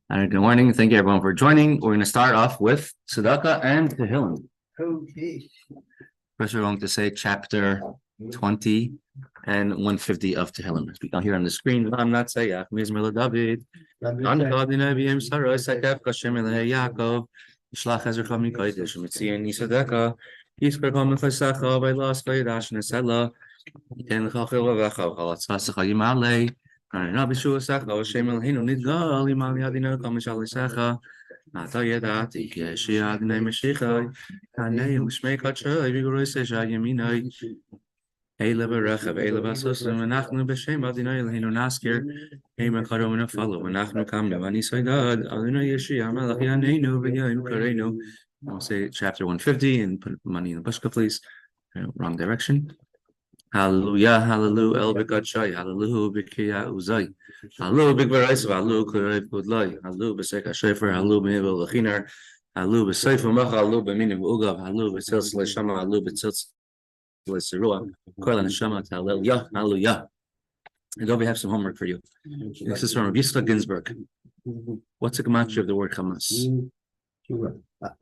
All right, good morning. Thank you everyone for joining. We're going to start off with Tzedakah and Tehillim. Okay. First, we're going to say chapter 20 and 150 of Tehillim. As we can hear on the screen, I'm not saying David. Rabbi Shuasach, Hashem Eloheinu Nidgal, Imal Yadina, Kamishal Isacha, Nata Yadati, Yeshia, Adonai Mashiach, Hanei, Ushmei Kacha, Vigoroi Seja, Yaminai, Eila Berechav, Eila Basosim, Anachnu Beshem, Adonai Eloheinu Naskir, Ema Karom Follow, Anachnu Kamna, Vani Saidad, Adonai Yeshia, Malach Yaneinu, Vyainu Kareinu. I'll say chapter 150 and put money in the bushka, please. Wrong direction. Hallelujah, hallelujah, El Bekachai, hallelujah, Bekia Uzai, hallelujah, Big Barais, hallelujah, Kurev Budlai, hallelujah, Beseka Shefer, hallelujah, Mevel Lachinar, hallelujah, Besaifa Macha, hallelujah, Minim Ugav, hallelujah, Betzils Leshama, hallelujah, Betzils Leserua, Kollel Neshama, hallelujah, hallelujah. And don't we have some homework for you? This is from Rabbi Ginsburg. What's the gematria of the word Hamas?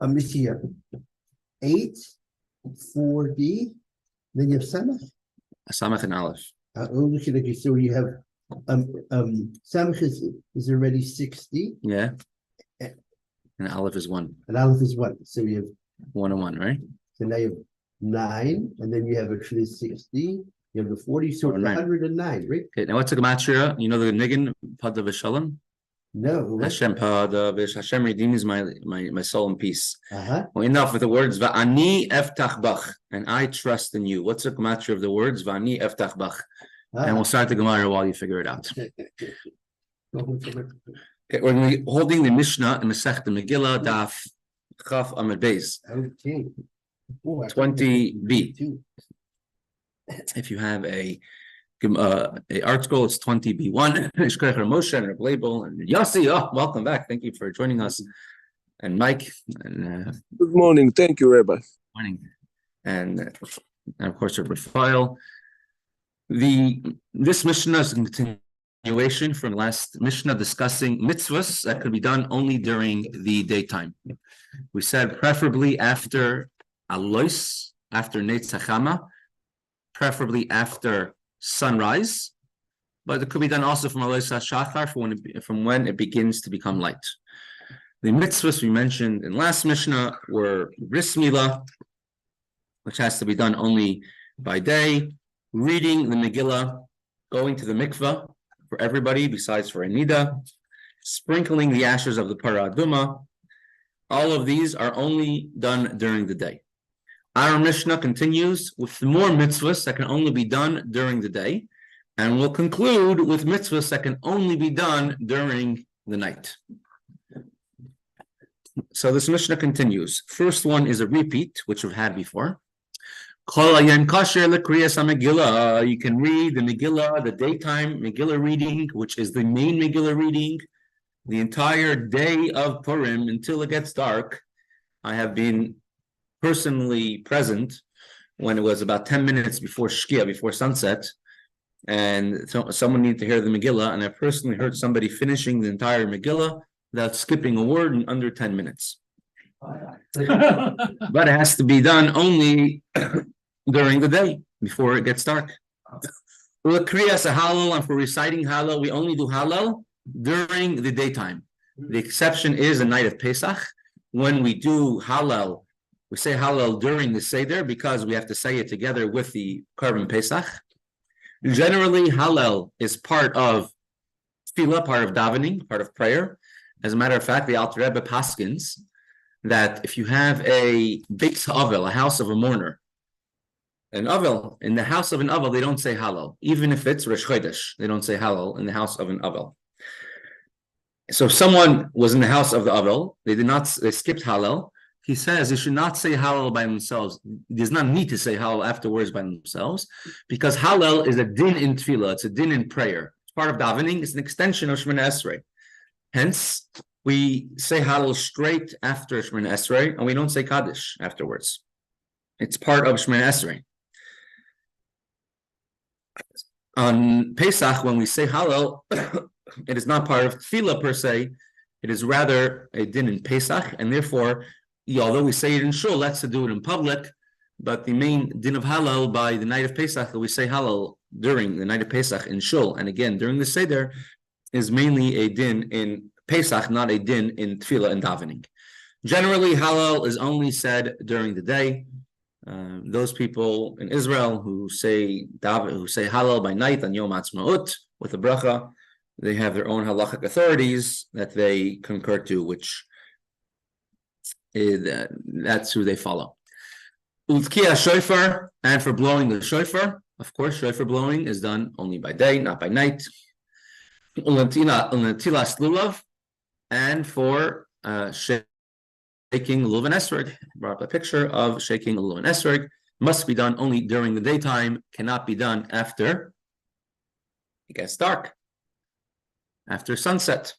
I'm here. 8, 4D, then you have Samach. Samach and Aleph. Okay, so you have Samach is already 60. Yeah. And Aleph is 1. And Aleph is 1. So you have 1 and 1, right? So now you have 9, and then you have actually 60. You have the 40, so it's 109, right? Okay, now what's the gematria? You know the Niggin, Pada V'Shalom? No. Hashem Pada V'Sh, Hashem redeems my soul in peace. Uh-huh. Well, enough with the words Va'ani eftach bach, and I trust in you. What's the gematria of the words Va'ani eftach bach? And we'll start the Gemara while you figure it out. Okay, we're going to be holding the Mishnah in Mesechta Megillah, Daf Chaf Amud Beis. Okay. 20b. If you have a article, it's 20b1. Ishkach Moshe and Rabbi and Yossi. Oh, welcome back. Thank you for joining us. And Mike. And, good morning. Thank you, Rabbi. Morning. And of course, Rabbi File. This Mishnah is a continuation from last Mishnah discussing mitzvos that could be done only during the daytime. We said preferably after Alois, after Netzachama, preferably after sunrise, but it could be done also from Alois HaShachar, from when it begins to become light. The mitzvahs we mentioned in last Mishnah were bris milah, which has to be done only by day, reading the Megillah, going to the mikvah for everybody besides for a nida, sprinkling the ashes of the parah aduma. All of these are only done during the day. Our Mishnah continues with more mitzvahs that can only be done during the day, and we'll conclude with mitzvahs that can only be done during the night. So this Mishnah continues. First one is a repeat, which we've had before. You can read the Megillah, the daytime Megillah reading, which is the main Megillah reading, the entire day of Purim until it gets dark. I have been personally present when it was about 10 minutes before Shkia, before sunset, and so someone needed to hear the Megillah, and I personally heard somebody finishing the entire Megillah without skipping a word in under 10 minutes. But it has to be done only during the day before it gets dark. And for reciting Hallel, we only do Hallel during the daytime. The exception is the night of Pesach. When we do Hallel, we say Hallel during the Seder because we have to say it together with the Korban Pesach. Generally, Hallel is part of Tefillah, part of davening, part of prayer. As a matter of fact, the Alter Rebbe paskins that if you have a Beis Avel, a house of a mourner, an Avel, in the house of an Avel, they don't say Hallel. Even if it's Rosh Chodesh, they don't say Hallel in the house of an Avel. So if someone was in the house of the Avel, they skipped Hallel. He says they should not say Hallel by themselves. There's not need to say Hallel afterwards by themselves, because Hallel is a din in Tefillah. It's a din in prayer. It's part of davening. It's an extension of Shemoneh Esrei. Hence, we say Hallel straight after Shemoneh Esrei, and we don't say Kaddish afterwards. It's part of Shemoneh Esrei. On Pesach, when we say Hallel, it is not part of Tefillah per se. It is rather a din in Pesach, and therefore, although we say it in shul, let's do it in public, but the main din of halal by the night of Pesach, that we say halal during the night of Pesach in shul, and again during the seder, is mainly a din in Pesach, not a din in tefillah and davening. Generally, halal is only said during the day. Those people in Israel who say halal by night on Yom Ha'atzmaut with a bracha, they have their own halachic authorities that they concur to, which is, that's who they follow. Ultkiya shofar, and for blowing the shofar, of course, shofar blowing is done only by day, not by night. Ulatilas lulav, and for shaking lulav and esrog, brought up a picture of shaking lulav and esrog, must be done only during the daytime, cannot be done after it gets dark, after sunset.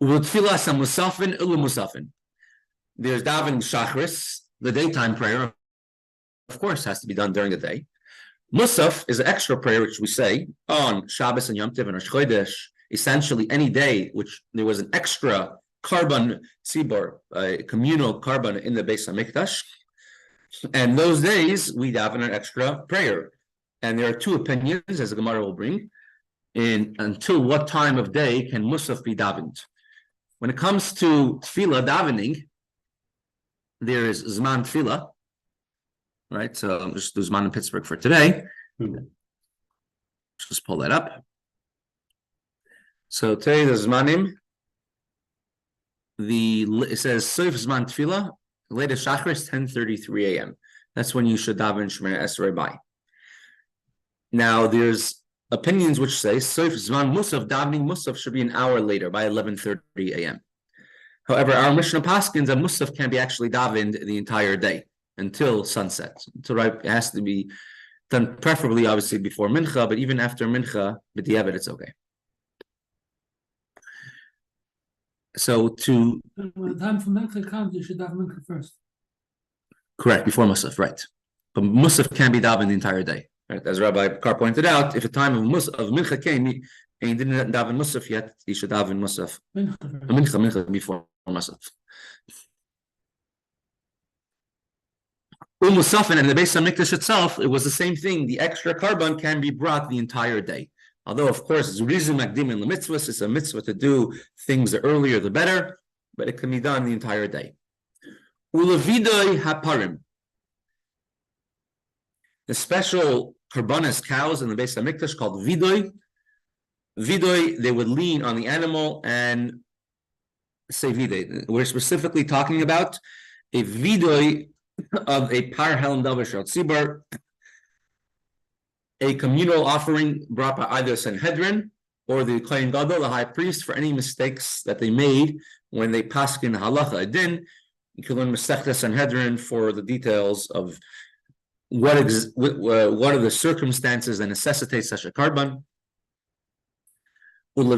Ulatilas musafin ulumusafin. There's davening shachris, the daytime prayer, of course, has to be done during the day. Musaf is an extra prayer which we say on Shabbos and Yom Tov and Rosh Chodesh, essentially any day which there was an extra carbon tzibor, a communal carbon in the Beis HaMikdash, and those days we daven an extra prayer. And there are two opinions, as the Gemara will bring, in until what time of day can Musaf be davened. When it comes to tefillah davening, there is Zman Tefillah, right? So just do Zman in Pittsburgh for today. Just pull that up. So today the Zmanim, it says Soif Zman Tefillah, latest Shachris, 10:33 a.m. That's when you should daven Shemoneh Esrei by. Now there's opinions which say Soif Zman Musaf, davening Musaf should be an hour later, by 11:30 a.m. However, our Mishnah paskins that Musaf can be actually davened the entire day until sunset. So right, it has to be done preferably, obviously, before Mincha, but even after Mincha, b'diavad, it's okay. So when the time for Mincha comes, you should daven Mincha first. Correct, before Musaf, right. But Musaf can be davened the entire day. Right? As Rabbi Carr pointed out, if the time of Mincha came, and he didn't daven Musaf yet, he should daven Musaf. Mincha before Musaf. Musaf, and in the Beis HaMikdash itself, it was the same thing. The extra carbon can be brought the entire day. Although, of course, it's reason makdim in the Mitzvos, it's a mitzvah to do things the earlier the better, but it can be done the entire day. Ulavidoi haparim. The special karbanis cows in the Beis HaMikdash called vidoi. Vidoi, they would lean on the animal and say vidoi. We're specifically talking about a vidoi of a par helm davar shel tzibur, a communal offering brought by either Sanhedrin or the Kohen Gadol, the high priest, for any mistakes that they made when they paskin halacha adin. You can learn Mesechta Sanhedrin for the details of what are the circumstances that necessitate such a carbon. And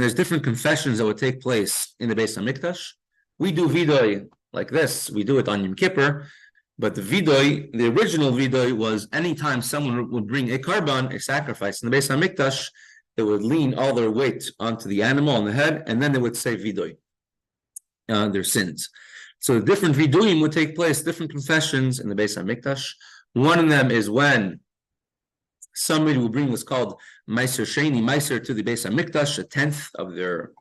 there's different confessions that would take place in the Beis HaMikdash. We do vidoi like this. We do it on Yom Kippur. But the vidoi, the original vidoi, was anytime someone would bring a carbon, a sacrifice in the Beis HaMikdash, they would lean all their weight onto the animal on the head, and then they would say vidoi, their sins. So different viduim would take place, different confessions in the Beis HaMikdash. One of them is when somebody will bring what's called Meiser Sheni, Meiser to the Beis HaMikdash, a tenth of their,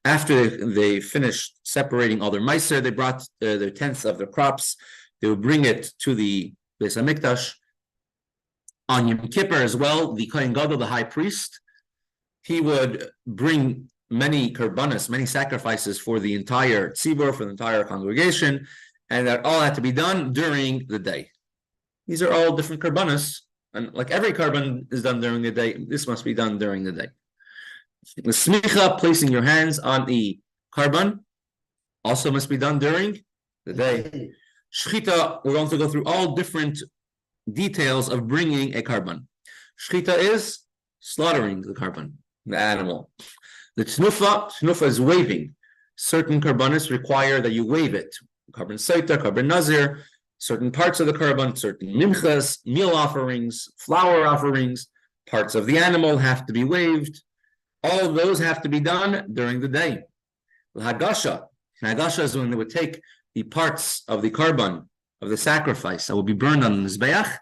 after they finished separating all their Meiser, they brought their tenth of their crops, they would bring it to the Beis HaMikdash. On Yom Kippur as well, the Kohen Gadol, the high priest, he would bring many karbanas, many sacrifices for the entire tzibur, for the entire congregation, and that all had to be done during the day. These are all different karbanas, and like every carbon is done during the day, this must be done during the day. The smicha, placing your hands on the carbon, also must be done during the day. Shchita, we're going to go through all different details of bringing a carbon. Shchita is slaughtering the carbon, the animal. The tnufa is waving. Certain carbonis require that you wave it. Carbon saita, carbon nazir, certain parts of the carbon, certain minchas, meal offerings, flour offerings, Parts of the animal have to be waved. All of those have to be done during the day. Hagasha is when they would take the parts of the korban of the sacrifice that would be burned on the mizbeach,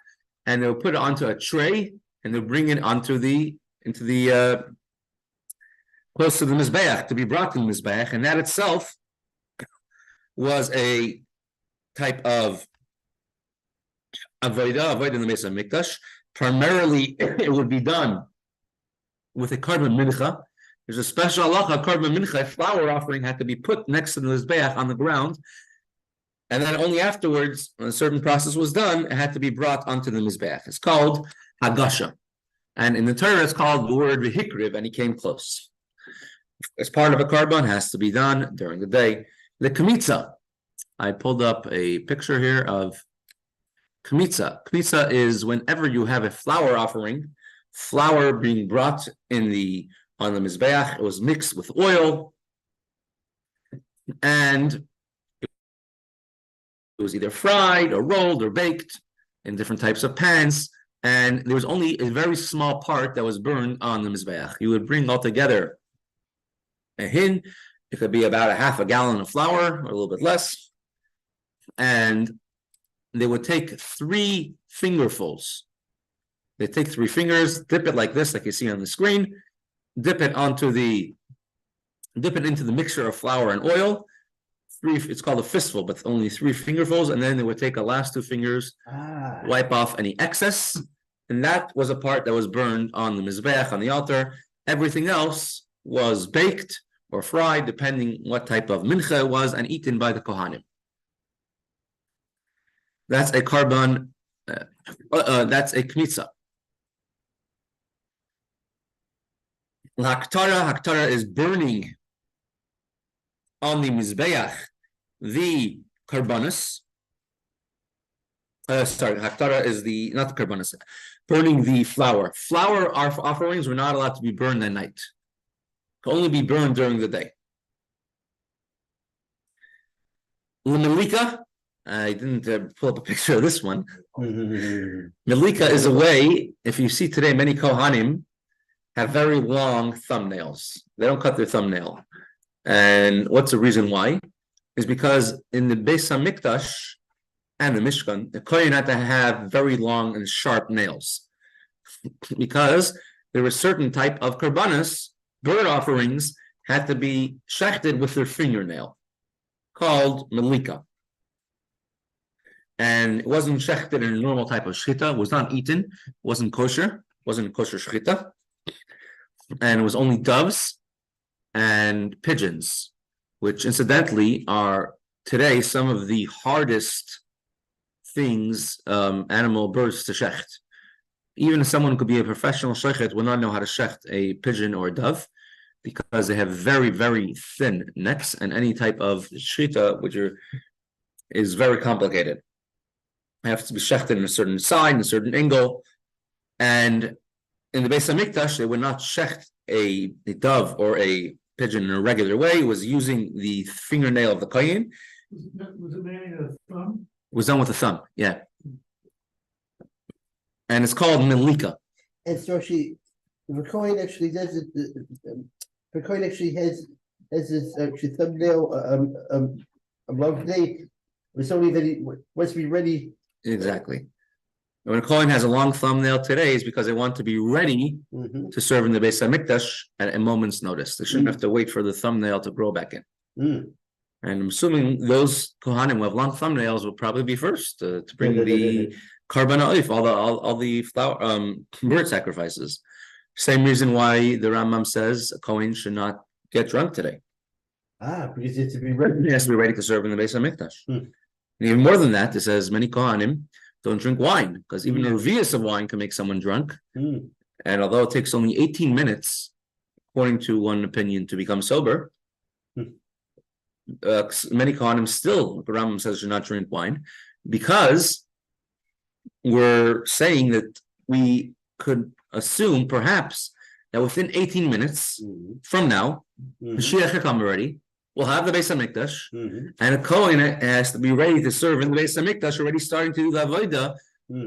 and they would put it onto a tray, and they'll bring it into the close to the mizbeach to be brought to the mizbeach, and that itself was a type of avodah in the Beis HaMikdash. Primarily, it would be done with a korban mincha. There's a special halacha, korban mincha, a flower offering had to be put next to the mizbeach on the ground, and then only afterwards, when a certain process was done, it had to be brought onto the mizbeach. It's called hagasha, and in the Torah, it's called the word v'hikriv, and he came close. As part of a korban, has to be done during the day. The kmitza, I pulled up a picture here of kmitza. Kmitza is whenever you have a flower offering, flour being brought on the mizbeach, it was mixed with oil, and it was either fried or rolled or baked in different types of pans, and there was only a very small part that was burned on the mizbeach. You would bring all together a hin, it could be about a half a gallon of flour or a little bit less, and they would take 3 fingerfuls. They take 3 fingers, dip it like this, like you see on the screen, dip it into the mixture of flour and oil. It's called a fistful, but only 3 fingerfuls, and then they would take the last 2 fingers, wipe off any excess, and that was a part that was burned on the mizbeach, on the altar. Everything else was baked or fried, depending what type of mincha it was, and eaten by the kohanim. That's a korban. That's a kmitza. Haktara is burning on the mizbeach the karbanos. Haktara is not the karbanos, burning the flour. Flour offerings were not allowed to be burned at night. Can only be burned during the day. L'melika, I didn't pull up a picture of this one. Melika is a way, if you see today, many kohanim have very long thumbnails. They don't cut their thumbnail. And what's the reason why? Is because in the Beis HaMikdash and the Mishkan, the kohen had to have very long and sharp nails. Because there were certain type of karbanos, bird offerings, had to be shechted with their fingernail, called melika. And it wasn't shechted in a normal type of shchita. It was not eaten. It wasn't kosher. It wasn't kosher shchita. And it was only doves and pigeons, which incidentally are today some of the hardest things, animal birds to shecht. Even if someone could be a professional shechet, will not know how to shecht a pigeon or a dove, because they have very, very thin necks, and any type of shchita, is very complicated. It has to be shechted in a certain side, in a certain angle. And in the Beis HaMikdash, they would not shecht a dove or a pigeon in a regular way. It was using the fingernail of the kohen. Was it made of thumb? It was done with the thumb, yeah. And it's called melika. And so the kohen actually does it. The kohen actually has his thumbnail above the. It's only that he wants to be ready. Exactly. When a kohen has a long thumbnail today, is because they want to be ready to serve in the Beis HaMikdash at a moment's notice. They shouldn't have to wait for the thumbnail to grow back in. And I'm assuming those kohanim who have long thumbnails will probably be first to bring the korban oif, all the flower bird sacrifices. Same reason why the Rambam says a kohen should not get drunk today. Because he has to be ready. He has to be ready to serve in the Beis HaMikdash. And even more than that, it says many kohanim don't drink wine, because even a revius of wine can make someone drunk. And although it takes only 18 minutes, according to one opinion, to become sober, many kohanim still, the Rambam says, should not drink wine, because we're saying that we could assume perhaps that within 18 minutes from now, Mashiach will come already. We'll have the Beis HaMikdash, and a kohen has to be ready to serve in the Beis HaMikdash, already starting to do the avodah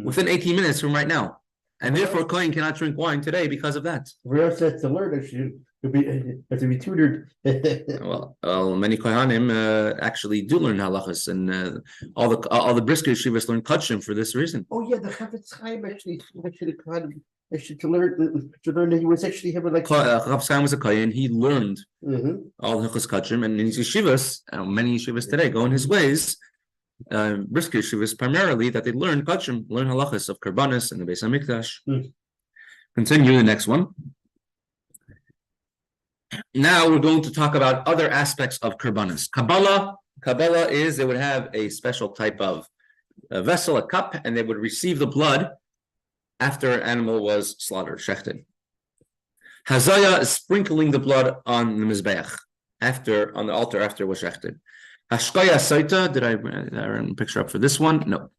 within 18 minutes from right now. And therefore, Kohen cannot drink wine today because of that. Where else has to learn? Actually, have to be tutored. Well, many Kohanim actually do learn halachas, and all the brisker yeshivas learn kachim for this reason. Oh yeah, the Chaim actually kind of actually to learn that he was actually having like. Chaim was a kohen. He learned Mhm. all the halachas kachim, and in his yeshivas, many yeshivas today go in his ways. Brisker yeshivas primarily that they learn kachim, learn halachas of karbanis and the Beis Hamikdash. Continue the next one. Now we're going to talk about other aspects of karbanis. Kabbalah is they would have a special type of a vessel, a cup, and they would receive the blood after an animal was slaughtered, shechted. Hazaya is sprinkling the blood on the mizbeach on the altar after it was shechted. Hashkaya saita, did I run a picture up for this one? No.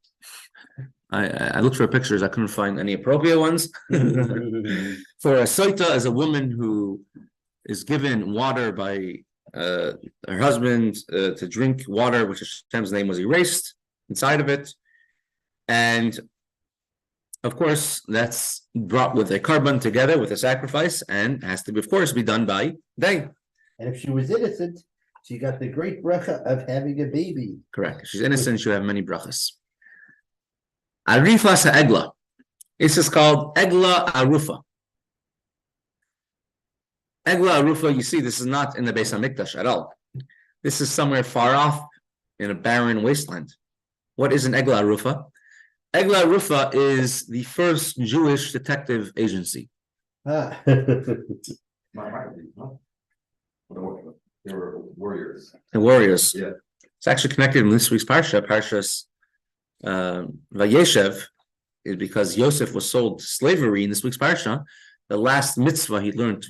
I looked for pictures, I couldn't find any appropriate ones. For a saita is a woman who is given water by her husband to drink water, which Hashem's name was erased inside of it. And of course, that's brought with a carbon together with a sacrifice and has to, of course, be done by day. And if she was innocent, she got the great bracha of having a baby. Correct. If she's innocent, she'll have many brachas. Arifas ha'egla. This is called egla arufa. Egla arufa, you see, this is not in the Beis Hamikdash at all. This is somewhere far off in a barren wasteland. What is an egla arufa? Egla arufa is the first Jewish detective agency. Ah. They were warriors. The warriors. Yeah. It's actually connected in this week's parsha. Parshas Vayeshev is because Yosef was sold to slavery in this week's parsha. The last mitzvah he learned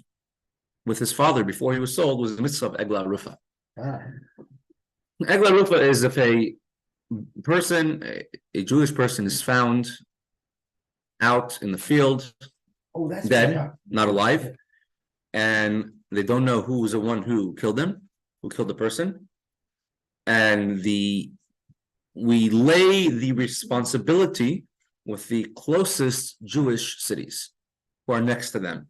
with his father before he was sold was the mitzvah of Egla Rufa. Ah. Egla Rufa is if a person, a Jewish person, is found out in the field, dead, not alive, and they don't know who was the one who killed him, who killed the person, and we lay the responsibility with the closest Jewish cities who are next to them,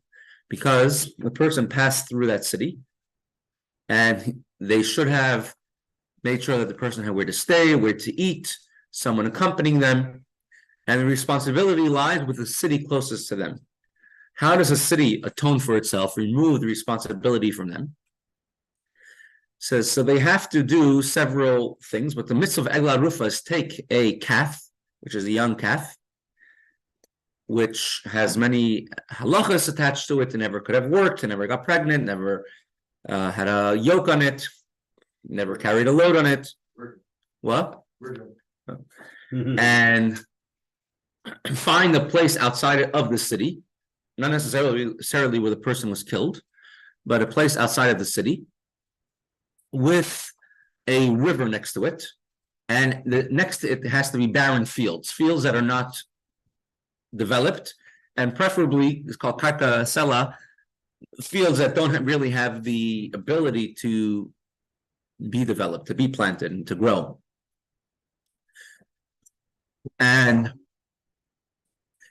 because the person passed through that city, and they should have made sure that the person had where to stay, where to eat, someone accompanying them, and the responsibility lies with the city closest to them. How does a city atone for itself, remove the responsibility from them? So they have to do several things, but the mitzvah of Egla Rufa is take a calf, which is a young calf, which has many halachas attached to it. It never could have worked, it never got pregnant, never had a yoke on it, never carried a load on it. What? And find a place outside of the city, not necessarily where the person was killed, but a place outside of the city with a river next to it. And next to it has to be barren fields that are not developed, and preferably, it's called karka sela, fields that don't really have the ability to be developed, to be planted, and to grow. And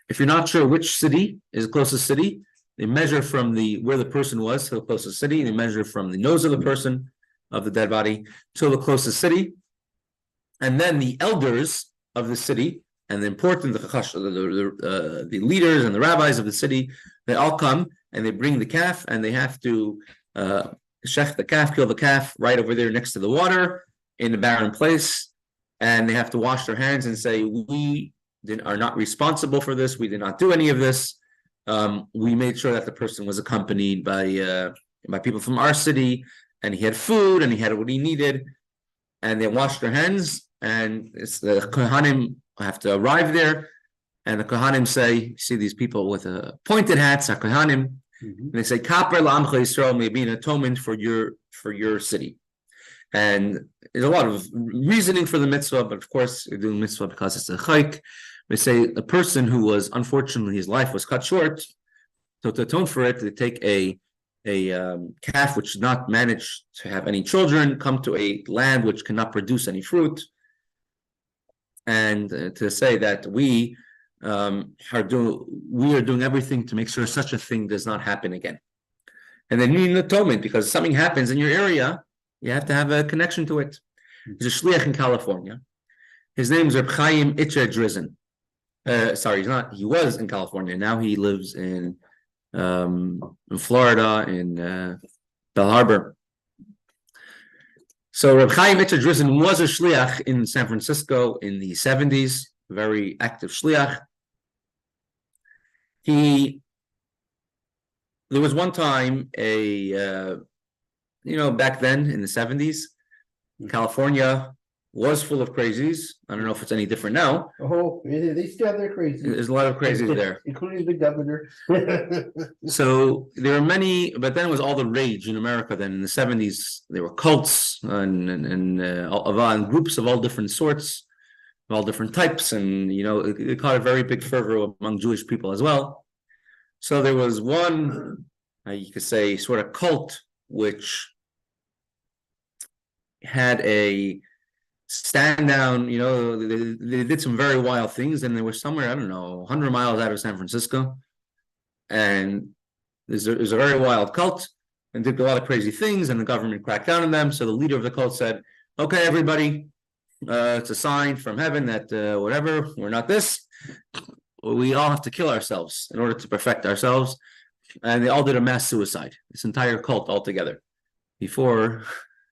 if you're not sure which city is the closest city, they measure from where the person was to the closest city. They measure from the nose of the person, of the dead body, to the closest city. And then the elders of the city and the leaders and the rabbis of the city, they all come and they bring the calf, and they have to shech the calf, kill the calf right over there next to the water in a barren place. And they have to wash their hands and say, we are not responsible for this. We did not do any of this. We made sure that the person was accompanied by people from our city, and he had food and he had what he needed. And they washed their hands, and it's the Kohanim have to arrive there, and the Kohanim say, you see these people with pointed hats, Kohanim, and they say, Kaper la'amcha Yisrael, may be an atonement for your city. And there's a lot of reasoning for the mitzvah, but of course, you're doing mitzvah because it's a chayk. They say a person who was, unfortunately, his life was cut short, so to atone for it, they take a calf which did not manage to have any children, come to a land which cannot produce any fruit, and to say that we we are doing everything to make sure such a thing does not happen again. And then you need an atonement because something happens in your area, you have to have a connection to it. There's a shliach in California. His name is Rabbi Chaim Itkin. He was in California. Now he lives in Florida, in Bell Harbor. So Rabbi Chaim Itkin was a shliach in San Francisco in the 70s, very active shliach. There was one time back then in the 70s, California was full of crazies. I don't know if it's any different now. Oh, they still have their crazies. There's a lot of crazies there, including the governor. So there were many, but then it was all the rage in America. Then in the 70s, there were cults and groups of all different sorts, of all different types, and it caught a very big fervor among Jewish people as well. So there was one, you could say, sort of cult which had a stand down, they did some very wild things, and they were somewhere, I don't know, 100 miles out of San Francisco. And there's a very wild cult and did a lot of crazy things, and the government cracked down on them. So the leader of the cult said, okay, everybody, it's a sign from heaven that whatever, we're not this. We all have to kill ourselves in order to perfect ourselves. And they all did a mass suicide, this entire cult altogether. Before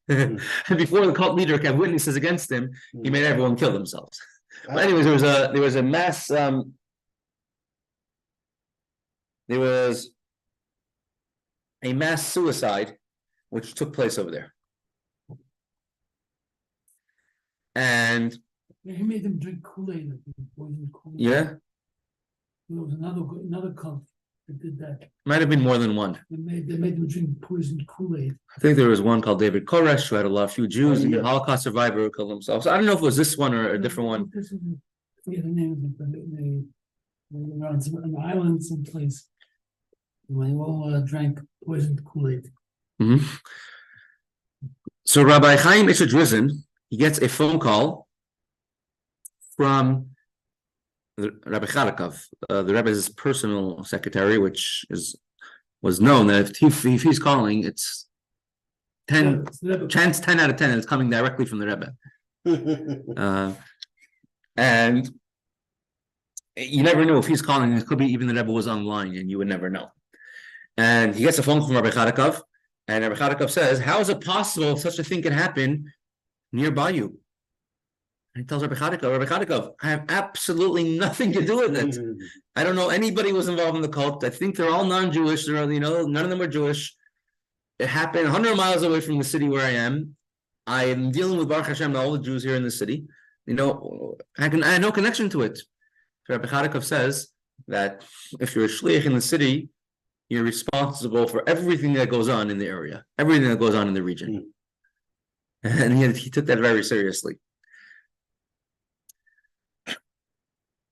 the cult leader had witnesses against him, he made everyone kill themselves. But anyways, there was a mass suicide which took place over there. And he made them drink Kollel. Yeah. There was another cult that did that. Might have been more than one. They made them drink poisoned Kool-Aid. I think there was one called David Koresh who had a few Jews and a Holocaust survivor who killed himself. So I don't know if it was this one or a different one. I forget the name of it, but they were on an island someplace. When they all drank poisoned Kool-Aid. Mm-hmm. So Rabbi Chaim Itkin, he gets a phone call from Rabbi Charakov, the Rebbe's personal secretary, which was known that if he's calling, it's 10 chance 10 out of 10 it's coming directly from the Rebbe. And you never know if he's calling. It could be even the Rebbe was online, and you would never know. And he gets a phone call from Rabbi Charakov, and Rabbi Charakov says, "How is it possible such a thing can happen nearby you?" And he tells Rabbi Charakov, I have absolutely nothing to do with it. I don't know anybody who was involved in the cult. I think they're all non-Jewish. None of them are Jewish. It happened 100 miles away from the city where I am. I am dealing with Baruch Hashem, all the Jews here in the city. I had no connection to it. So Rabbi Charakov says that if you're a shliach in the city, you're responsible for everything that goes on in the area, everything that goes on in the region. And he took that very seriously.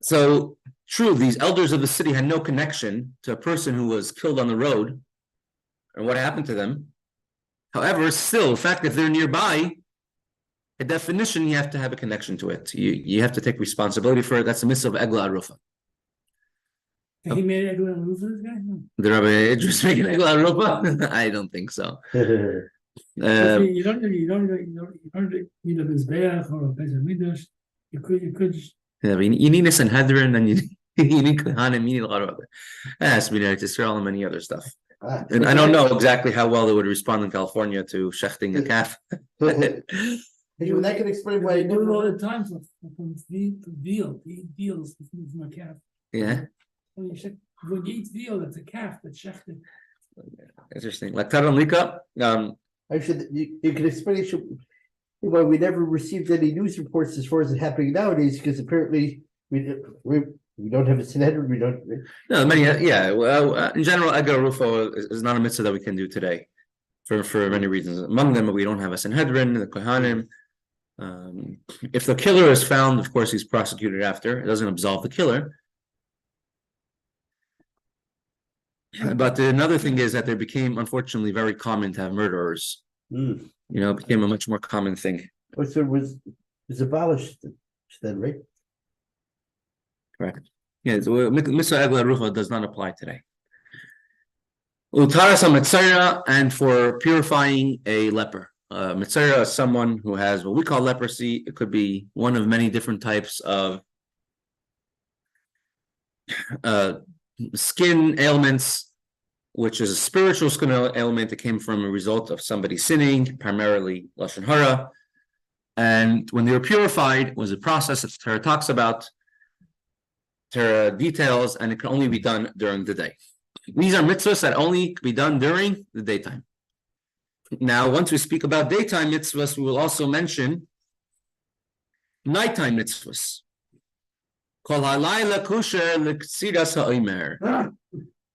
So, true, these elders of the city had no connection to a person who was killed on the road and what happened to them. However, still, the fact that they're nearby, by definition, you have to have a connection to it. You have to take responsibility for it. That's the mitzvah of Egla Arufa. He made Egla Arufa, this guy? No. The Rabbi Idris making Egla Arufa? I don't think so. You don't need a Mizbeach or a Beis HaMikdash. You could. Yeah, but you need a Sanhedrin, and you need Kohanim, you need a lot of other. It has to be Eretz Yisrael and many other stuff. And I don't know exactly how well they would respond in California to shechting a calf. That can explain why they do it all the time from veal. He eat veals from a calf. Yeah. When you eat veal, it's a calf that's shechted. Interesting. Like Taran actually, you can explain why we never received any news reports as far as it happening nowadays, because apparently we don't have a Sanhedrin. We don't. No, many. Yeah. Well, in general, Egla Arufa is not a mitzvah that we can do today, for many reasons. Among them, we don't have a Sanhedrin, the Kohanim. If the killer is found, of course, he's prosecuted after. It doesn't absolve the killer. But another thing is that there became, unfortunately, very common to have murderers. It became a much more common thing. So it was abolished then, right? Correct. Yeah, so Mitzvah Egla Rufa does not apply today. Utaras Mitzvah, and for purifying a leper. Mitzvah is someone who has what we call leprosy. It could be one of many different types of skin ailments, which is a spiritual skin ailment that came from a result of somebody sinning, primarily Lashon Hara. And when they were purified, was a process that Torah talks about, Torah details, and it can only be done during the day. These are mitzvahs that only can be done during the daytime. Now, once we speak about daytime mitzvahs, we will also mention nighttime mitzvahs. Kol halayla kusher l'ksiras ha'omer.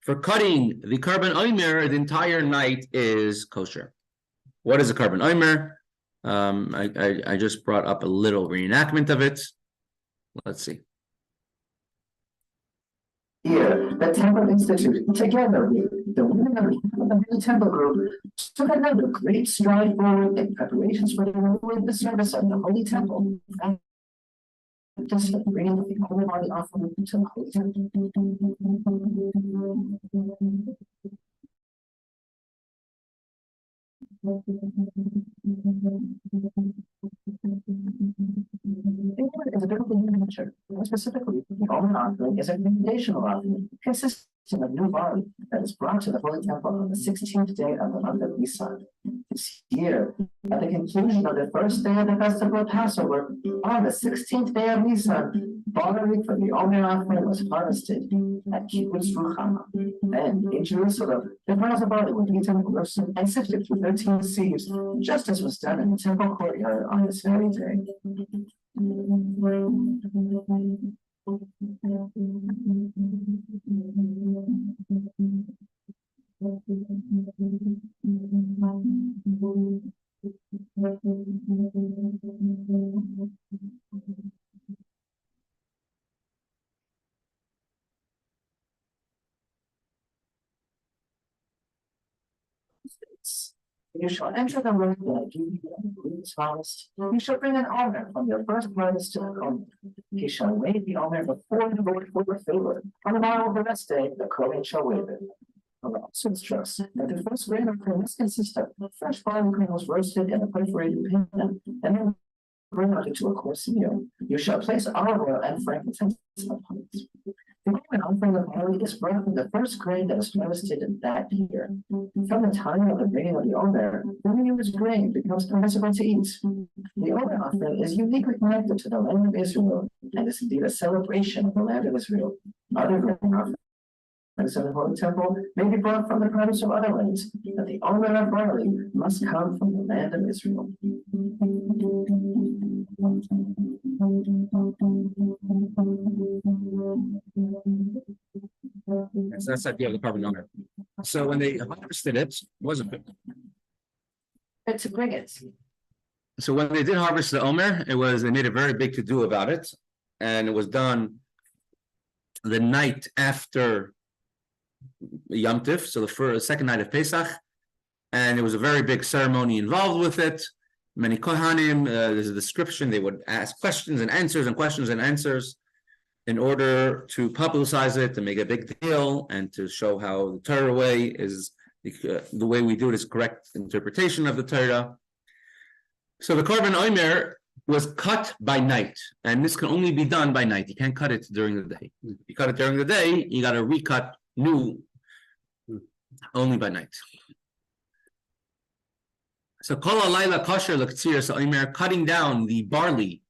For cutting the carbon omer, the entire night is kosher. What is a carbon omer? I just brought up a little reenactment of it. Let's see. Here, the Temple Institute, together with the women of the Temple Group, took another great stride forward in preparations for the service of the Holy Temple. And just bringing the Holy Body offering to the Holy Temple. Is a biblical nature, more specifically, the Omen offering is a foundational offering consisting of new barley that is brought to the Holy Temple on the 16th day of the month of Nisan. This year, at the conclusion of the first day of the festival of Passover, on the 16th day of Nisan, barley for the Omen offering was harvested at Kutres. And in Jerusalem, the kernels of barley were beaten and sifted through 13 sieves, just as was done in the temple courtyard on this very day. You shall enter the room that is harvest. You shall bring an altar from your first harvest to the Kollel. He shall wave the altar before the Lord for your favor. On the morrow of the rest day, the Kollel shall wave it. Also instructs that the first grain of grain must consist of fresh barley kernels roasted in a perforated pan, and then bring it to a course meal. You shall place olive oil and frankincense upon it. The common offering of barley is brought from the first grain that is harvested in that year. From the time of the bringing of the omer, the renewed grain becomes permissible to eat. The omer offering is uniquely connected to the land of Israel and is indeed a celebration of the land of Israel. Other grain offerings of the Holy Temple may be brought from the produce of other lands, but the omer of barley must come from the land of Israel. That's the idea of the carbon omer. So when they harvested it, wasn't it? But to bring it. So when they did harvest the omer, they made a very big to do about it, and it was done the night after Yom Tif, so the second night of Pesach, and there was a very big ceremony involved with it. Many Kohanim, there's a description, they would ask questions and answers and questions and answers in order to publicize it, to make a big deal, and to show how the Torah way is, the way we do it is correct interpretation of the Torah. So the carbon omer was cut by night, and this can only be done by night. You can't cut it during the day. If you cut it during the day, you got to recut new only by night. So kol halayla kosher l'ksiras ha'omer, cutting down the barley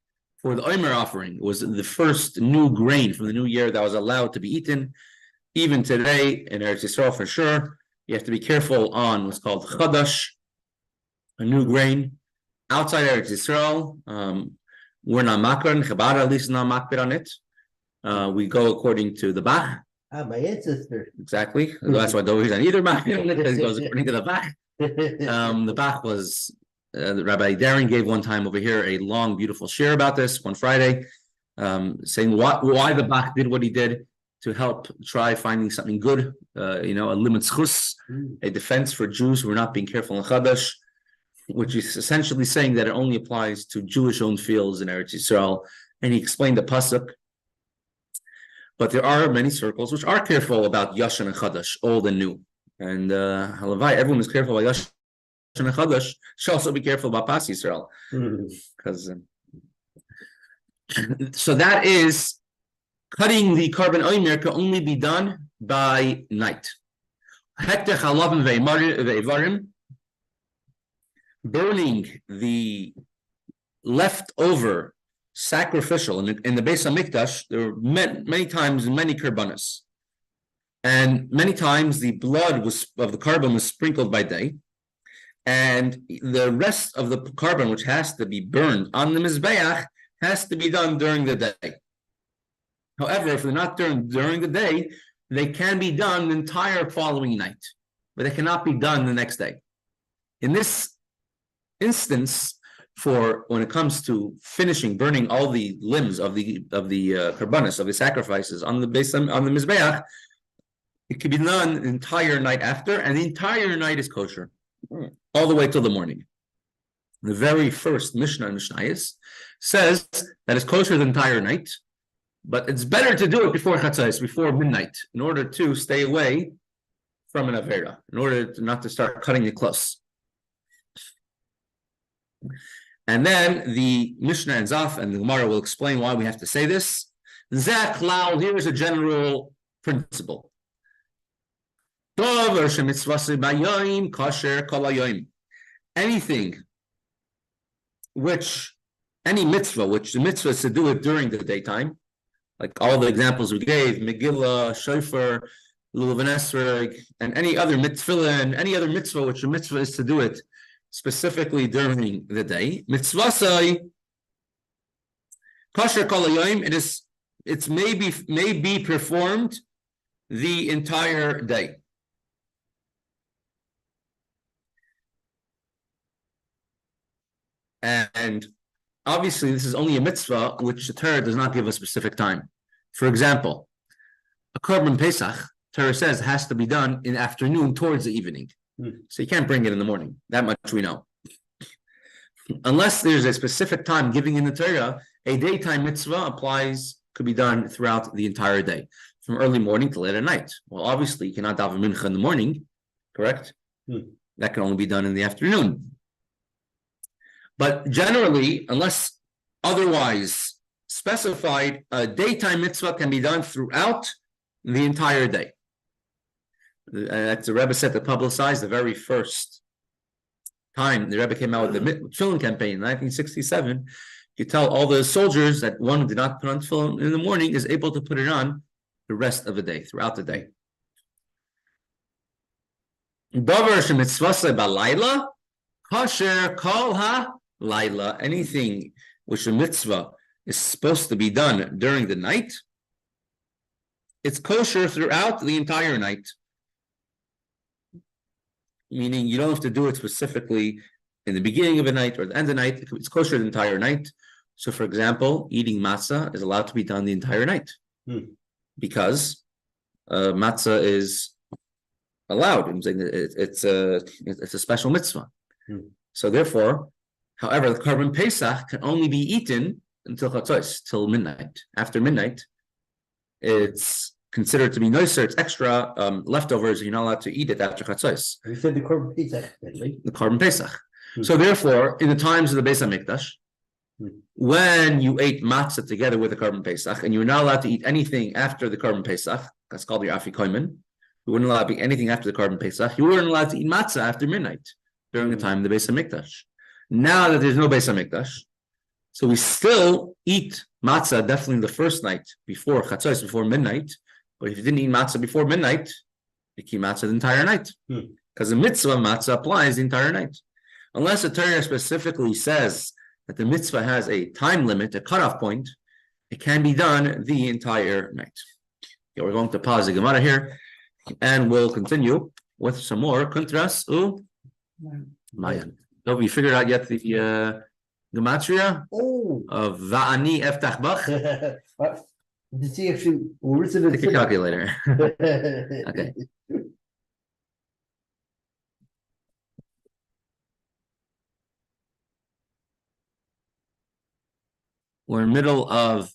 for the omer offering was the first new grain from the new year that was allowed to be eaten. Even today in Eretz Yisrael, for sure, you have to be careful on what's called chadash, a new grain. Outside Eretz Yisrael, we're not makbid, Chabad at least not makbid on it. We go according to the Bach. My ancestor. Exactly. That's why Dovi's on either makbid on it, because it goes according to the Bach. The Bach was Rabbi Darren gave one time over here a long, beautiful shiur about this one Friday, saying why the Bach did what he did to help try finding something good, a limit schus, a defense for Jews who are not being careful in Chadash, which is essentially saying that it only applies to Jewish-owned fields in Eretz Yisrael. And he explained the pasuk, But there are many circles which are careful about Yashan and Chadash, old and new. And Levi, everyone is careful about Yashan and Chadash. Should also be careful about Pas Yisrael. Because so that is cutting the carbon omer can only be done by night. Burning the leftover sacrificial in the Beis Hamikdash, there were many times many karbanos, and many times the blood of the carbon was sprinkled by day, and the rest of the carbon which has to be burned on the mizbeach has to be done during the day. However, if they're not done during the day, they can be done the entire following night, but they cannot be done the next day. In this instance, for when it comes to finishing burning all the limbs of the karbanos, of the sacrifices on the mizbeach, it can be done the entire night after, and the entire night is kosher, all the way till the morning. The very first Mishnah in Mishnayos says that it's kosher the entire night, but it's better to do it before chatzos, before midnight, in order to stay away from an avera, in order not to start cutting it close. And then the Mishnah and Zaf and the Gemara will explain why we have to say this. Zaklal, here is a general principle. Anything any mitzvah, which the mitzvah is to do it during the daytime, like all the examples we gave, Megillah, Shofar, Lulav and Esrog, and any other mitzvah, and any other mitzvah, which the mitzvah is to do it specifically during the day. Mitzvosai, kosher kol hayom, it may be performed the entire day. And obviously, this is only a mitzvah which the Torah does not give a specific time. For example, a korban pesach, Torah says, has to be done in the afternoon towards the evening. So you can't bring it in the morning. That much we know. Unless there's a specific time giving in the Torah, a daytime mitzvah could be done throughout the entire day, from early morning to late at night. Well, obviously, you cannot daven mincha in the morning, correct? That can only be done in the afternoon. But generally, unless otherwise specified, a daytime mitzvah can be done throughout the entire day. That's the Rebbe said to publicize the very first time the Rebbe came out with the tefillin campaign in 1967. You tell all the soldiers that one who did not put on tefillin in the morning is able to put it on the rest of the day, throughout the day. Davar shemitzvasei balayla, kasher kol ha-layla. Anything which a mitzvah is supposed to be done during the night, it's kosher throughout the entire night. Meaning you don't have to do it specifically in the beginning of a night or the end of the night. It's kosher the entire night. So, for example, eating matzah is allowed to be done the entire night because matzah is allowed. I'm saying it's a special mitzvah. So, therefore, however, the korban pesach can only be eaten until chatzos, till midnight. After midnight, it's considered to be noiser, it's extra leftovers, you're not allowed to eat it after chatzos. You said the korban pesach, right? The korban pesach. So therefore, in the times of the Beis Hamikdash, when you ate matzah together with the korban pesach, and you were not allowed to eat anything after the korban pesach, that's called the afikomen, you weren't allowed to eat anything after the korban pesach, you weren't allowed to eat matzah after midnight, during the time of the Beis Hamikdash. Now that there's no Beis Hamikdash, so we still eat matzah definitely the first night, before chatzos, before midnight. But if you didn't eat matzah before midnight, you keep matzah the entire night. Because the mitzvah matzah applies the entire night. Unless the Torah specifically says that the mitzvah has a time limit, a cutoff point, it can be done the entire night. Okay, we're going to pause the Gemara here, and we'll continue with some more Kutres Umaayon. So we figured out yet the gematria of Va'ani Eftach Bach? To see if she written Take a calculator. Okay. We're in the middle of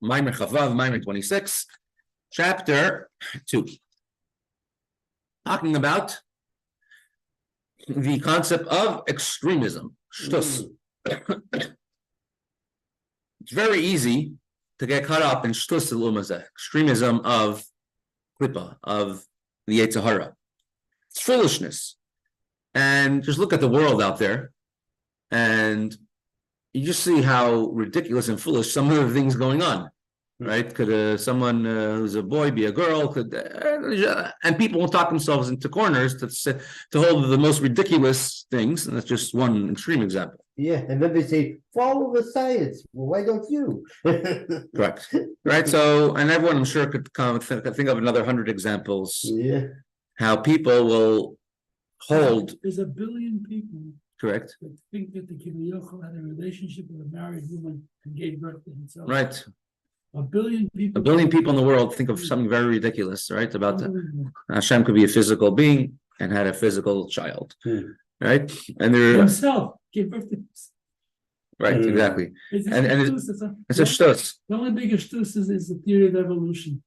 Maimer Chavav, Maimer 26, chapter 2. Talking about the concept of extremism. Shtus. It's very easy to get caught up in shtus l'umazeh, extremism of klipa, of the Yetzer Hara. It's foolishness. And just look at the world out there, and you just see how ridiculous and foolish some of the things going on, right? Could someone who's a boy be a girl? Could and people will talk themselves into corners to hold the most ridiculous things, and that's just one extreme example. Yeah, and then they say, follow the science. Well, why don't you? Correct. Right. So, and everyone, I'm sure, could think of another 100 examples. Yeah. How people will hold. There's a billion people Correct. that think that the Kiviyachal had a relationship with a married woman and gave birth to himself. Right. A billion people. A billion people in the world think of something very ridiculous, right? About that. Hashem could be a physical being and had a physical child, right? And there Himself gave birth to himself. Right, exactly. It's And it's a shtus. The only biggest shtus is the theory of evolution.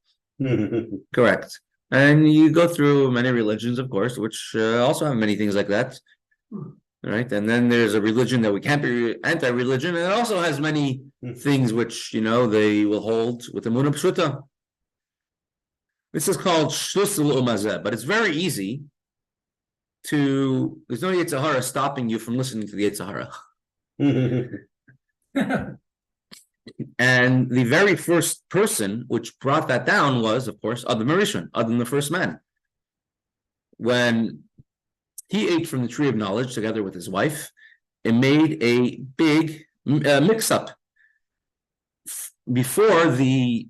Correct. And you go through many religions, of course, which also have many things like that, right? And then there's a religion that we can't be anti-religion, and it also has many things which, they will hold with the Emunah Pshuta. This is called shtus l'umazeh, but it's very easy there's no Yetzer Hara stopping you from listening to the Yetzer Hara. And the very first person which brought that down was, of course, Adam Rishon, Adam the first man. When he ate from the tree of knowledge together with his wife, it made a big mix-up. Before, the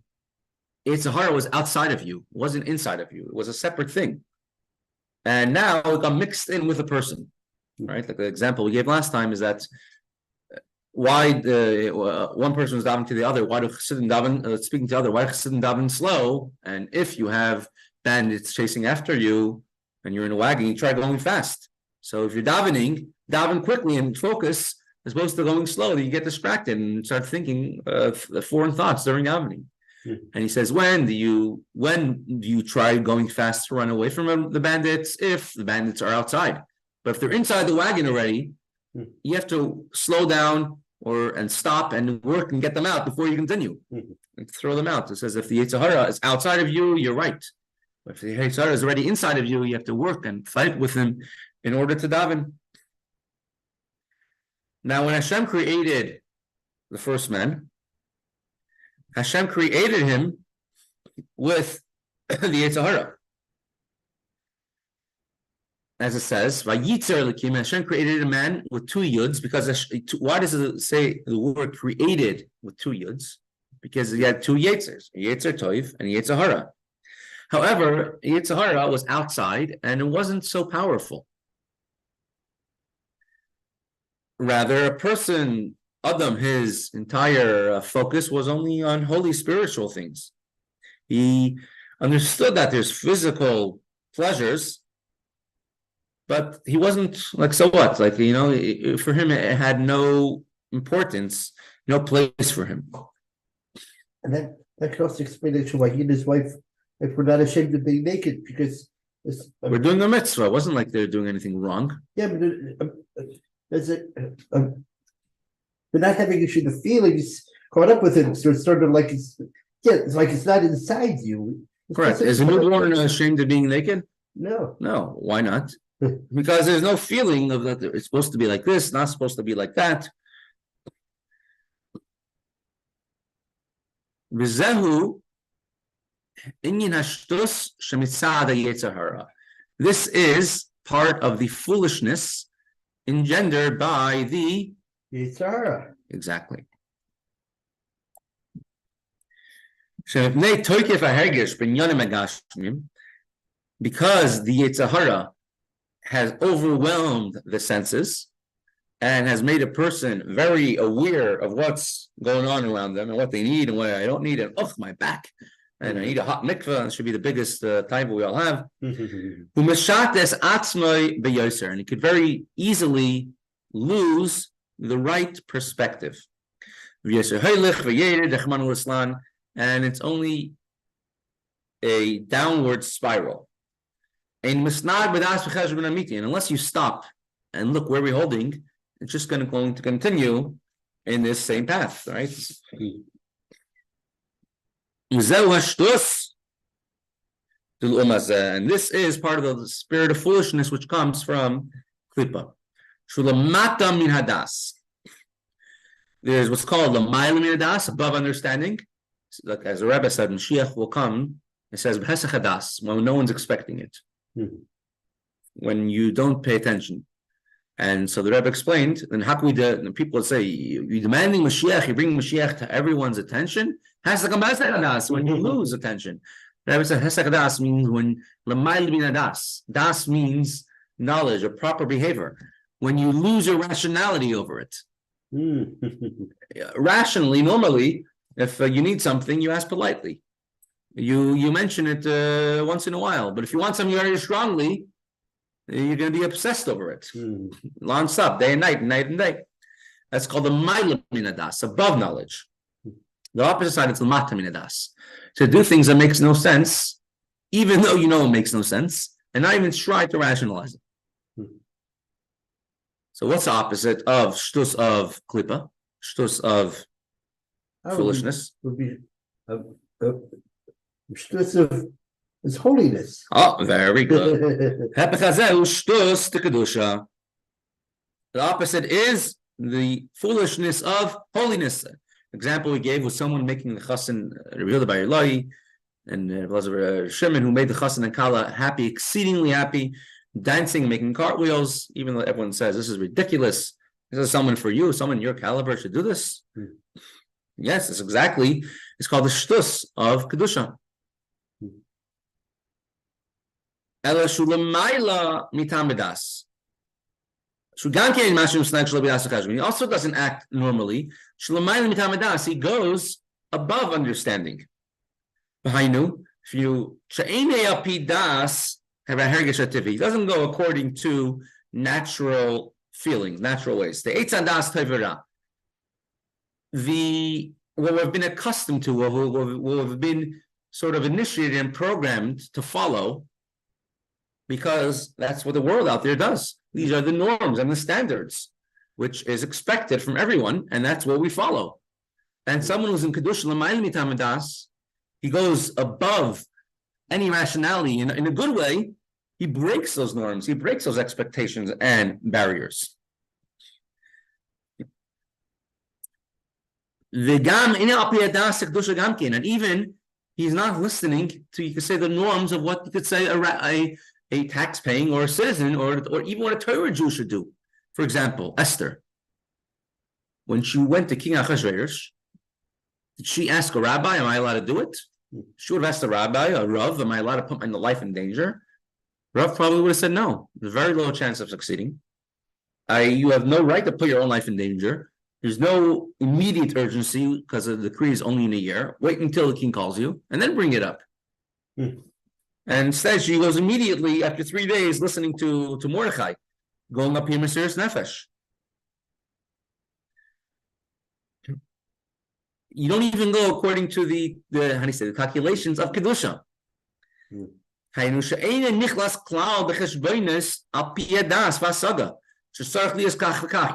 Yetzer Hara was outside of you, it wasn't inside of you. It was a separate thing. And now it got mixed in with a person, right? Like the example we gave last time is that why one person was davening to the other, why do Chassidim daven, speaking to the other, why do Chassidim daven slow? And if you have bandits chasing after you and you're in a wagon, you try going fast. So if you're davening, daven quickly and focus as opposed to going slowly, you get distracted and start thinking foreign thoughts during davening. And he says, when do you try going fast to run away from the bandits? If the bandits are outside. But if they're inside the wagon already, you have to slow down and stop and work and get them out before you continue and throw them out. It says if the Yetzer Hara is outside of you, you're right. But if the Yetzer Hara is already inside of you, you have to work and fight with him in order to daven. Now, when Hashem created the first man, Hashem created him with the Yetzer Hara. As it says, Vayitzer Elokim, Hashem created a man with two yuds, because why does it say the word created with two yuds? Because he had two yetzers, a Yetzer Toiv and a Yetzer Hara. However, Yetzer Hara was outside and it wasn't so powerful. Rather, a person, Adam, his entire focus was only on holy spiritual things. He understood that there's physical pleasures, but he wasn't like, so what? Like, for him, it had no importance, no place for him. And that can also explain it to why he and his wife, if we're not ashamed of being naked, because we're doing a mitzvah. It wasn't like they're doing anything wrong. Yeah, but they're not having the feelings caught up with it, so it's sort of like it's like it's not inside you. Correct. Is a newborn ashamed of being naked? No. No. Why not? Because there's no feeling of that it's supposed to be like this, not supposed to be like that. V'zehu inyan hashtus shemitzad ha'yetzer hara. This is part of the foolishness engendered by the Yetzer Hara. Exactly. Because the Yetzer Hara has overwhelmed the senses and has made a person very aware of what's going on around them and what they need and what I don't need, and my back, and I need a hot mikveh, and it should be the biggest time we all have. And he could very easily lose the right perspective. and it's only a downward spiral. And unless you stop and look where we're holding, it's just going to continue in this same path, right? And this is part of the spirit of foolishness which comes from klipa. There's what's called the Umaayon min hadas, above understanding. Like as the Rabbi said, Mashiach will come. It says when no one's expecting it, when you don't pay attention. And so the Rebbe explained, then how can we do? And people would say, you're demanding Mashiach, you bring Mashiach to everyone's attention. Has to come when you lose attention. The Rebbe said, Hesach means when l'mayl min hadas. Das means knowledge or proper behavior. When you lose your rationality over it. Rationally, normally, if you need something, you ask politely. You mention it once in a while. But if you want something very strongly, you're going to be obsessed over it, non-stop, day and night, night and day. That's called the Umaayon min hadas, above knowledge. The opposite side is the Mata min hadas. To do things that makes no sense, even though you know it makes no sense, and not even try to rationalize it. So what's the opposite of shtus of klipa, shtus of foolishness? Would be shtus of it's holiness. Oh, very good. The opposite is the foolishness of holiness. Example we gave was someone making the chassan, Rabbi by Levi, and Shimon, who made the chassan and kala happy, exceedingly happy, dancing, making cartwheels, even though everyone says this is ridiculous. This is someone for you, someone your caliber should do this. Yes, it's exactly. It's called the shtus of kedusha. He also doesn't act normally. He goes above understanding. He doesn't go according to natural feelings, natural ways. What we've been accustomed to, what we've been sort of initiated and programmed to follow, because that's what the world out there does. These are the norms and the standards, which is expected from everyone, and that's what we follow. And someone who's in Kedusha, l'mayl mitam hadas, he goes above any rationality in a good way. He breaks those norms, he breaks those expectations and barriers. And even he's not listening to, you could say, the norms of what you could say a tax-paying or a citizen or even what a Torah Jew should do. For example, Esther, when she went to King Achashverosh, did she ask a rabbi, am I allowed to do it? She would have asked a rabbi, a Rav, am I allowed to put my life in danger? Rav probably would have said no. There's a very low chance of succeeding. You have no right to put your own life in danger. There's no immediate urgency because the decree is only in a year. Wait until the king calls you and then bring it up. And instead, she goes immediately after 3 days listening to Mordechai, going up here Mesiras Nefesh. You don't even go according to the calculations of Kedusha. You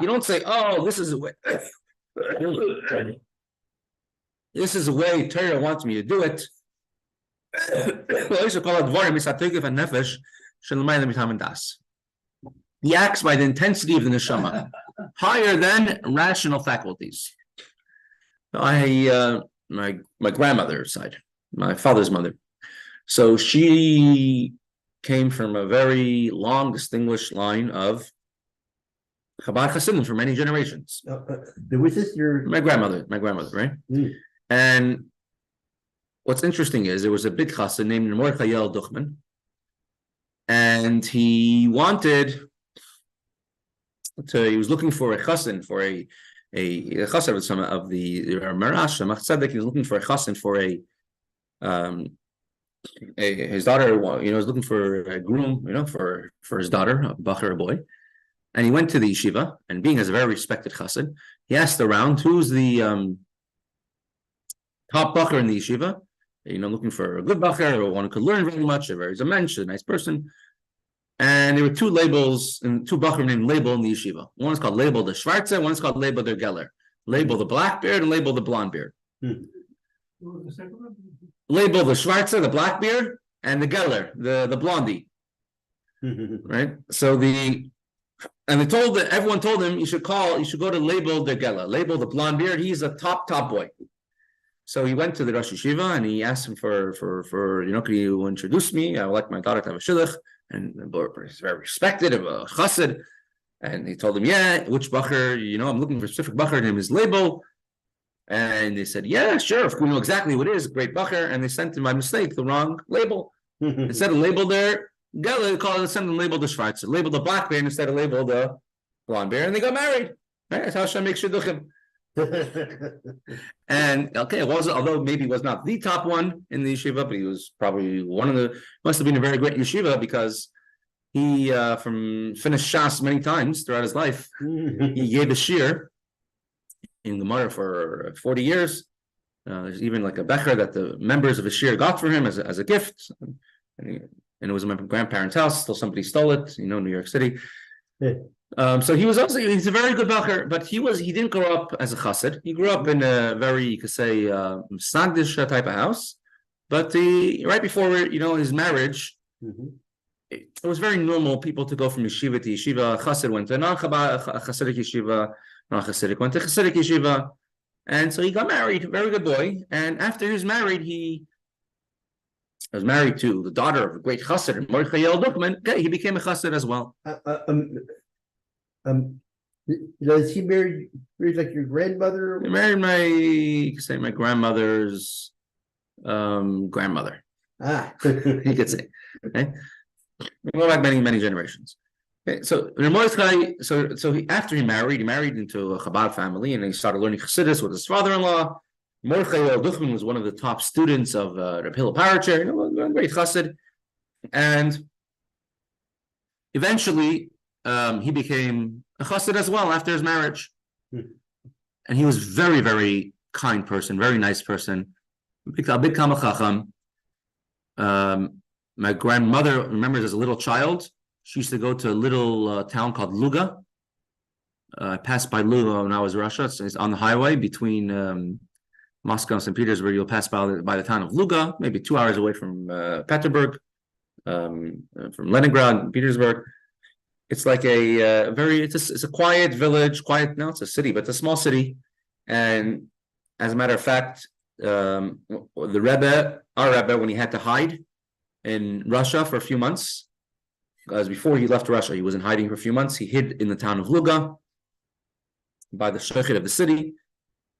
don't say, oh, this is a way Torah wants me to do it. He acts by the intensity of the neshama, higher than rational faculties. My grandmother's side, my father's mother. So she came from a very long, distinguished line of Chabad Hasidim for many generations. Was this your my grandmother, right? And what's interesting is there was a big chassid named Mordechai Duchman, and he was looking for a chassid for a chassid of the Marash, Tzedek. He was looking for a chassid for his daughter. Was looking for a groom, for his daughter, a bacher, a boy. And he went to the yeshiva, and being as a very respected chassid, he asked around, who's the top bacher in the yeshiva, looking for a good bacher or one who could learn very much, a mensch, a nice person. And there were two labels and two bacher named Label in the yeshiva. One is called Label the Schwarze, one is called Label der Geller. Label the black beard and Label the blonde beard. What was the second one? Label the Schwarze, the black beard, and the Geller, the blondie. Right? So everyone told him you should go to Label der Geller, Label the blonde beard. He's a top boy. So he went to the Rosh Yeshiva and he asked him for could you introduce me? I would like my daughter to have a shidduch. And he's very respected, a chassid. And he told him, yeah, which bacher, I'm looking for a specific bacher, his name is Label. And they said, yeah, sure, if we know exactly what it is, great bacher. And they sent him by mistake the wrong label. Instead of Label there, they sent him Label the Schwarze, Label the black bear instead of Label the blonde bear, and they got married. Right? That's how Hashem makes shidduchim. And although maybe he was not the top one in the yeshiva, but he was probably must have been a very great yeshiva because he finished Shas many times throughout his life. He gave a Shiur in Gemara for 40 years. There's even like a becher that the members of his Shiur got for him as a gift. And it was in my grandparents' house, till somebody stole it, New York City. So he's a very good bacher, but he didn't grow up as a chassid. He grew up in a very, you could say, Snagdish type of house. But right before his marriage, it was very normal people to go from yeshiva to yeshiva. Chassid went to non-Chassidic yeshiva, non-Chassidic went to Chassidic yeshiva, and so he got married. Very good boy. And after he was married, he was married to the daughter of a great chassid, Mordechai Duchman. Okay, he became a chassid as well. Is he married like your grandmother? He married my grandmother's grandmother. You could say. Okay? We go back many generations. Okay, so after he married into a Chabad family, and he started learning Chassidus with his father-in-law. Mordechai Duchman was one of the top students of Rabbi Hillel Paracher, a great chassid, and eventually he became a chassid as well after his marriage. And he was very, very kind person, very nice person, a big Talmid Chacham. My grandmother remembers as a little child, she used to go to a little town called Luga. I passed by Luga when I was in Russia. It's on the highway between Moscow and St. Petersburg. You'll pass by the town of Luga, maybe 2 hours away from Pittsburgh, from Leningrad, Petersburg. It's like it's a quiet village, it's a city, but it's a small city. And as a matter of fact, our Rebbe, when he had to hide in Russia for a few months, because before he left Russia, he was in hiding for a few months. He hid in the town of Luga by the shochet of the city.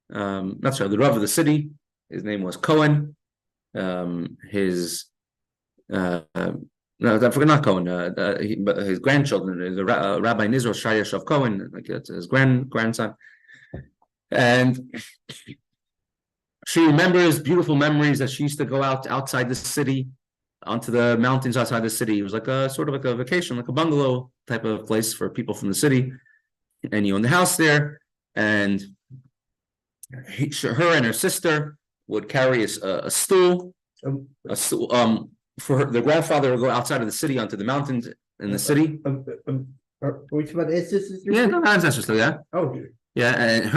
The Rav of the city. His name was Cohen. His but his grandchildren, the Rabbi Nizro Shayashov Cohen, like that's his grandson. And she remembers beautiful memories that she used to go outside the city, onto the mountains outside the city. It was like a sort of like a vacation, like a bungalow type of place for people from the city. And you own the house there, and her and her sister would carry a stool. For her, the grandfather would go outside of the city onto the mountains in the city. Are we talking about ancestors? Yeah, no, ancestors, yeah. Oh, yeah,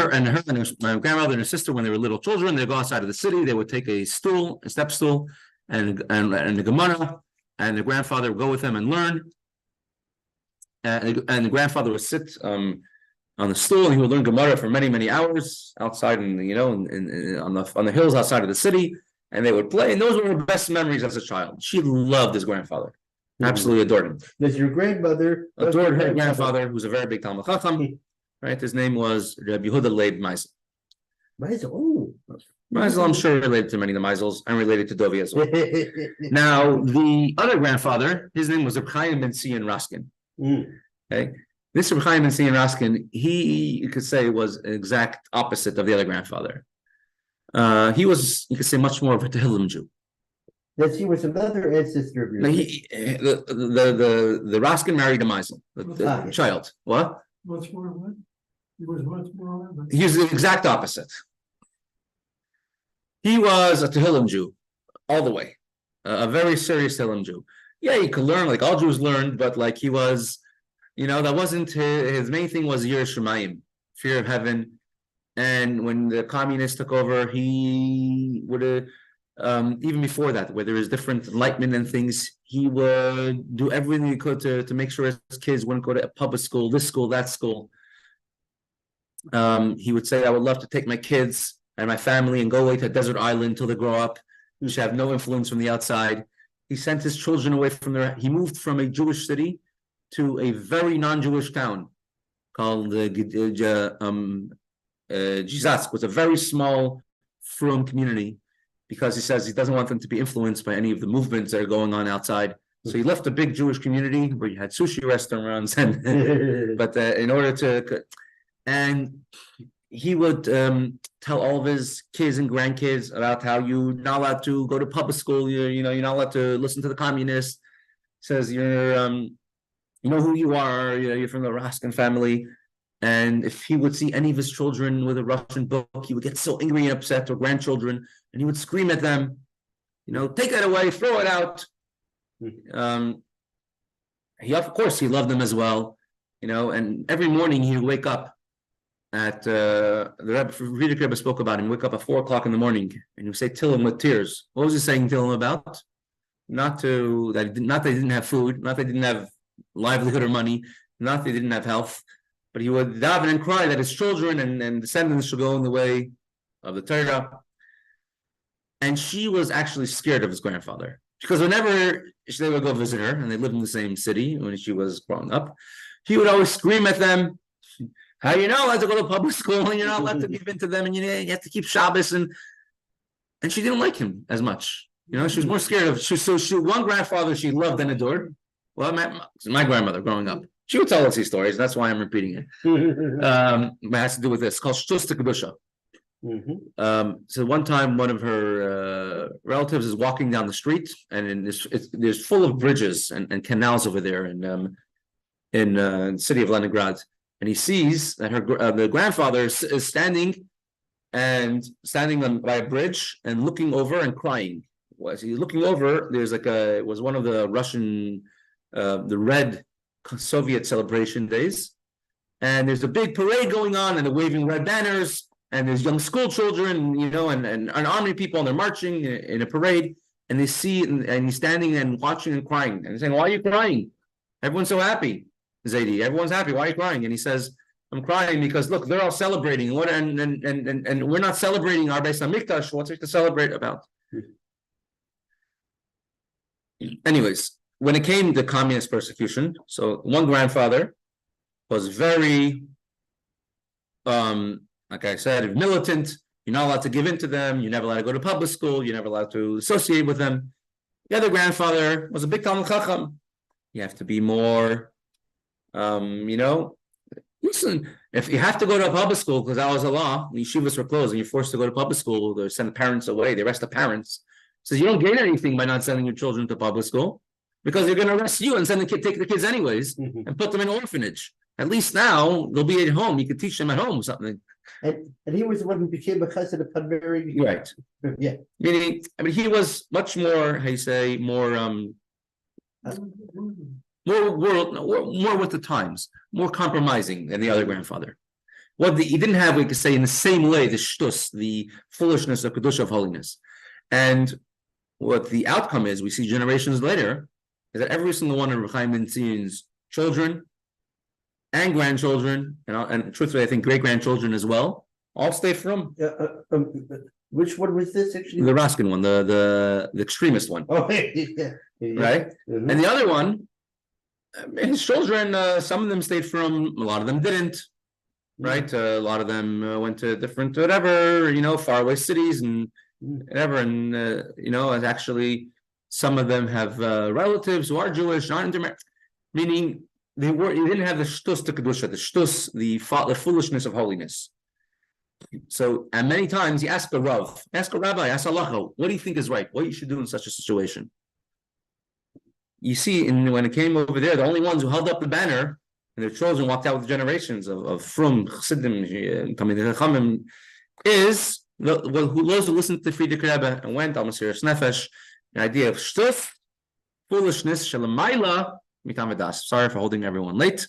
my grandmother and her sister, when they were little children, they go outside of the city. They would take a step stool, and the Gemara, and the grandfather would go with them and learn. And the grandfather would sit on the stool, and he would learn Gemara for many hours outside, on the hills outside of the city. And they would play, and those were her best memories as a child. She loved his grandfather, absolutely adored him. Does your grandmother adored her grandfather, who's a very big Talmid Chacham? Right, his name was Rabbi Yehuda Leib Meisel. Meisel, I'm sure related to many of the Meisels, and related to Dovi as well. Now, the other grandfather, his name was Reb Chaim ben Sion Raskin. Okay, this Reb Chaim ben Sion Raskin, he, you could say, was an exact opposite of the other grandfather. He was, you could say, much more of a Tehillim Jew. That he was another ancestor of yours. The Raskin married a Meisel, the child. What? What's more what? He was what's more? He was the exact opposite. He was a Tehillim Jew, all the way, a very serious Tehillim Jew. Yeah, he could learn like all Jews learned, but like he was, that wasn't his main thing. Was Yiras Shamayim, fear of heaven. And when the communists took over, he would even before that, where there was different enlightenment and things, he would do everything he could to make sure his kids wouldn't go to a public school, this school, that school. He would say, I would love to take my kids and my family and go away to a desert island until they grow up. We should have no influence from the outside. He sent his children away from there. He moved from a Jewish city to a very non-Jewish town called Jizatsk, was a very small, frum community, because he says he doesn't want them to be influenced by any of the movements that are going on outside. So he left a big Jewish community where you had sushi restaurants, and but in order to, and he would tell all of his kids and grandkids about how you're not allowed to go to public school. You're not allowed to listen to the communists. Says you're you know who you are. You're from the Raskin family. And if he would see any of his children with a Russian book, he would get so angry and upset, or grandchildren, and he would scream at them, take that away, throw it out. He, of course, he loved them as well, and every morning he would wake up at the Rabbi spoke about him, wake up at 4:00 in the morning, and he would say Tillim with tears. What was he saying Tillim about? Not that they didn't have food, not that they didn't have livelihood or money, not that they didn't have health. But he would daven and cry that his children and descendants should go in the way of the Torah. And she was actually scared of his grandfather, because whenever they would go visit her, and they lived in the same city when she was growing up, he would always scream at them, how you're not allowed to go to public school, and you're not allowed to give in to them, and you have to keep Shabbos. And she didn't like him as much. She was more scared of. One grandfather she loved and adored. Well, my grandmother growing up. She would tell us these stories. That's why I'm repeating it. It has to do with this. It's called Shtus Kedusha. So one time, one of her relatives is walking down the street, and there's full of bridges and canals over there in the city of Leningrad. And he sees that the grandfather is standing by a bridge and looking over and crying. As he's looking over, there's it was one of the Russian, the Red Soviet celebration days, and there's a big parade going on, and they're waving red banners, and there's young school children, and army people, and they're marching in a parade, and they see, and he's standing and watching and crying, and he's saying, "Why are you crying? Everyone's so happy, Zaidi. Everyone's happy. Why are you crying?" And he says, "I'm crying because look, they're all celebrating. And we're not celebrating our Beis Hamikdash. What's there to celebrate about?" Anyways, when it came to communist persecution, so one grandfather was very, like I said, militant. You're not allowed to give in to them. You're never allowed to go to public school. You're never allowed to associate with them. The other grandfather was a big Talmud Chacham. You have to be more, listen, if you have to go to a public school, because that was a law, the yeshivas were closed, and you're forced to go to public school, they send the parents away, they arrest the parents. So you don't gain anything by not sending your children to public school, because they're going to arrest you and take the kids anyways, and put them in an orphanage. At least now they'll be at home. You can teach them at home or something. And he was the one who became a chassid of Padbury. Right. Yeah. Meaning, he was much more, more with the times, more compromising than the other grandfather. He didn't have, we could say, in the same way, the shtus, the foolishness of kedusha, of holiness. And what the outcome is, we see generations later, is that every single one of Chaim ben Tzion's children and grandchildren, and truthfully, I think great-grandchildren as well, all stay from. Which one was this actually? The Raskin one, the extremist one. Oh, yeah. Right? And the other one, his children, some of them stayed from, a lot of them didn't. Right? A lot of them went to different, faraway cities and whatever. And, and actually, some of them have relatives who are Jewish, not intermarried, meaning they didn't have the shtus to kedusha, the shtus, the foolishness of holiness. So, and many times you ask a rabbi, ask halacha, what do you think is right? What you should do in such a situation? You see, when it came over there, the only ones who held up the banner and their children walked out with generations of frum chassidim coming to Chachamim is those who listened to the Friedrich Rebbe and went al Mesiras Nefesh, the idea of shtuf, foolishness, shalamayla, mitam v'das. Sorry for holding everyone late.